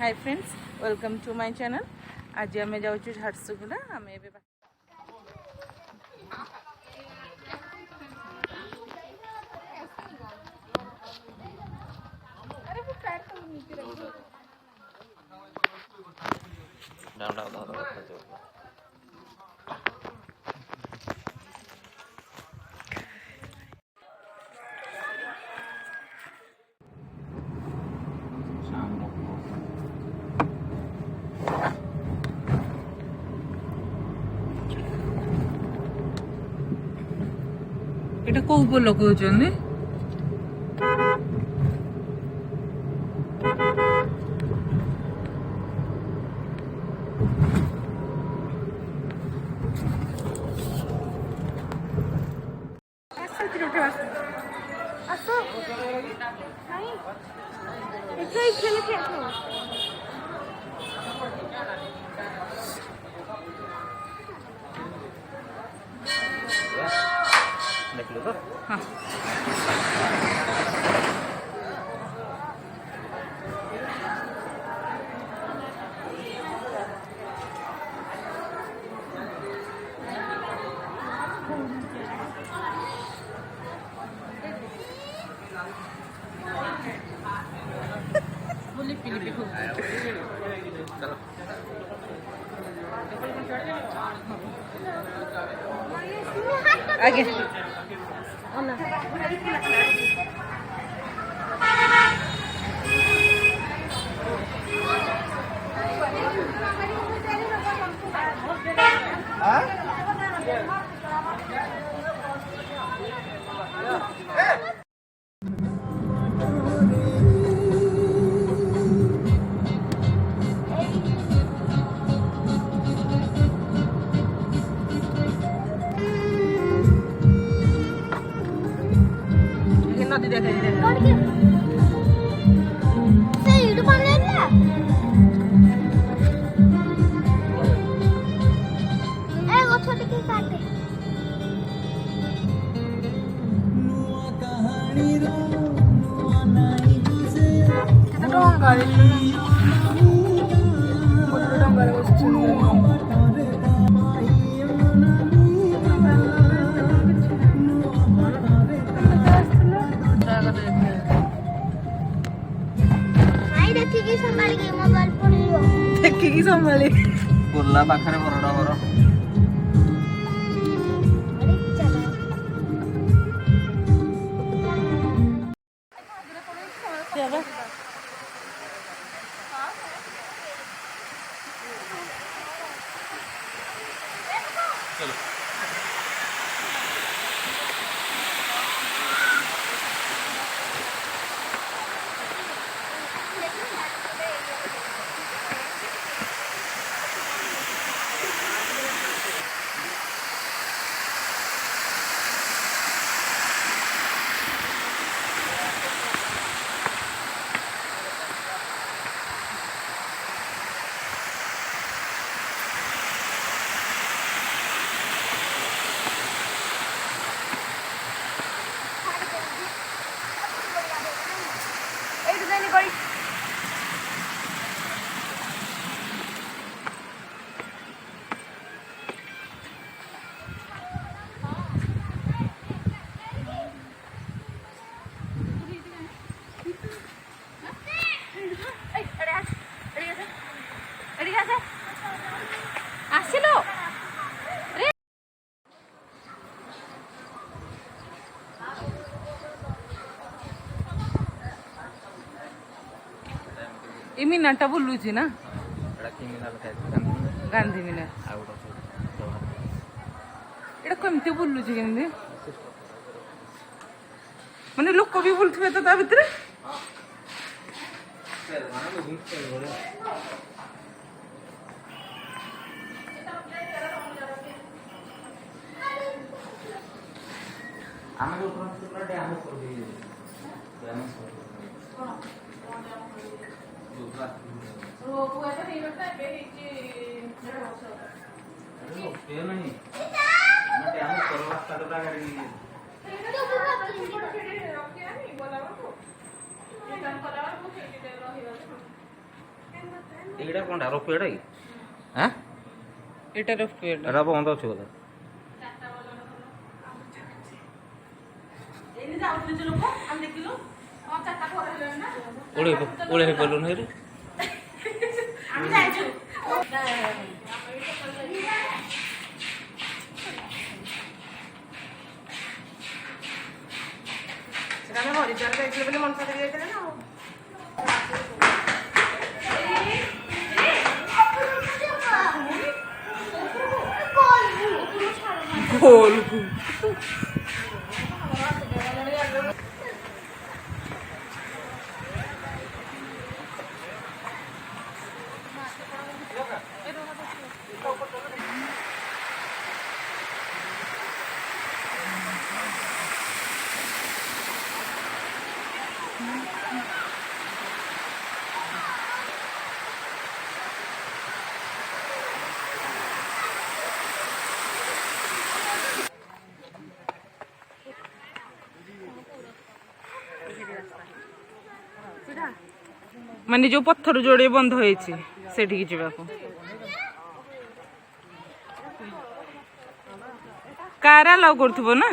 Hi friends welcome to my channel. आज आम जाऊँ झारसुगुड़ा आम এটা কো উপর লগাউଛନ୍ତି हाँ बोली पीली हो आगे नदी देखा देखिकी संभाली पुरला पाखरे बरडा बर चलो ଏ ମିନାରଟା ବୁଲୁଛି ନା ଗାନ୍ଧୀ ମିନାର ଏଇଟା କେମିତି ବୁଲୁଛି କେମିତି ମାନେ ଲୋକ ବି ବୁଲୁଥିବେ ତ ତା ଭିତରେ ଆମେ ଏଇଟା କଣଟା ରୋପିଆଟା କି ଆଁ ଏଟା ରୋପିଆଟା ଏଟା ବନ୍ଦ ଅଛି ବୋଧେ। ଓଳେଇ ପାରିଲୁନି ହେରି ହରିଦ୍ୱାର ଯାଇଥିଲେ ବୋଲି ମନସା ଦେଇ ଯାଇଥିଲେ ନା ଗୋଲକୁ ମାନେ ଯୋଉ ପଥର ଯୋଡେ ବନ୍ଧ ହେଇଛି ସେଠିକି ଯିବାକୁ କାର ଆଲାଉ କରୁଥିବ ନା।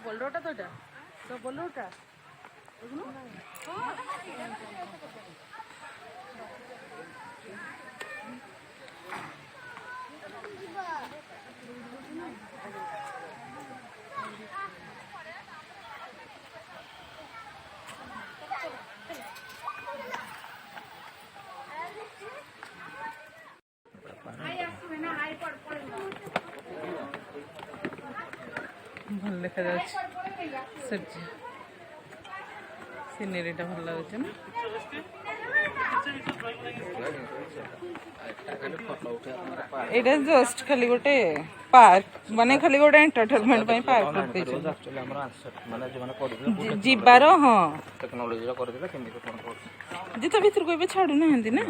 ବୋଲରୋଟା ତ ଏଟା ତ ବୋଲରୋଟା ଭଲ ଦେଖାଯାଉଛି ସୂର୍ଯ୍ୟ ସିନେରୀଟା ଭଲ ଲାଗୁଛି ନା। ଏଇଟା ଜଷ୍ଟ ଖାଲି ଗୋଟେ ପାର୍କ ମାନେ ଖାଲି ଗୋଟେ ଏଣ୍ଟରଟେନମେଣ୍ଟ ପାଇଁ ପାର୍କ କରିଦେଇଛନ୍ତି ଯିବାର। ହଁ ଯେ ତା ଭିତରକୁ ଏବେ ଛାଡୁନାହାନ୍ତି ନା।